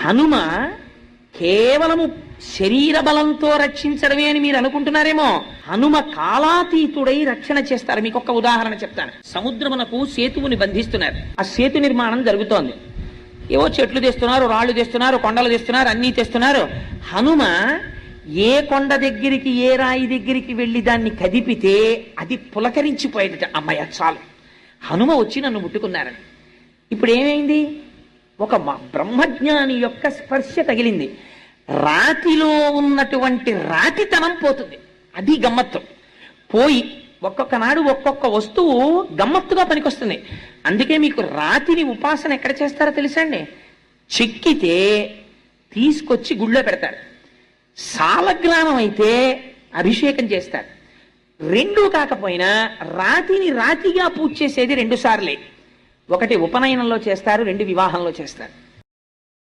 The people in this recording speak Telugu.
హనుమ కేవలము శరీర బలంతో రక్షించడమే అని మీరు అనుకుంటున్నారేమో. హనుమ కాలాతీతుడై రక్షణ చేస్తారు. మీకు ఒక ఉదాహరణ చెప్తాను. సముద్రమునకు సేతువుని బంధిస్తున్నారు. ఆ సేతు నిర్మాణం జరుగుతోంది. ఏవో చెట్లు తెస్తున్నారు, రాళ్లు తెస్తున్నారు, కొండలు తెస్తున్నారు, అన్నీ తెస్తున్నారు. హనుమ ఏ కొండ దగ్గరికి ఏ రాయి దగ్గరికి వెళ్ళి దాన్ని కదిపితే అది పులకరించిపోయేదట. అమ్మాయి చాలు, హనుమ వచ్చి నన్ను ముట్టుకున్నారని. ఇప్పుడు ఏమైంది? ఒక బ్రహ్మజ్ఞాని యొక్క స్పర్శ తగిలింది. రాతిలో ఉన్నటువంటి రాతితనం పోతుంది. అది గమ్మత్తు. పోయి ఒక్కొక్క నాడు ఒక్కొక్క వస్తువు గమ్మత్తుగా పనికొస్తుంది. అందుకే మీకు రాతిని ఉపాసన ఎక్కడ చేస్తారో తెలుసా అండి? చెక్కితే తీసుకొచ్చి గుళ్ళో పెడతారు. సాలగ్రామం అయితే అభిషేకం చేస్తారు. రెండూ కాకపోయినా రాతిని రాతిగా పూజ చేసేది 2 సార్లే. ఒకటి ఉపనయనంలో చేస్తారు, 2 వివాహంలో చేస్తారు.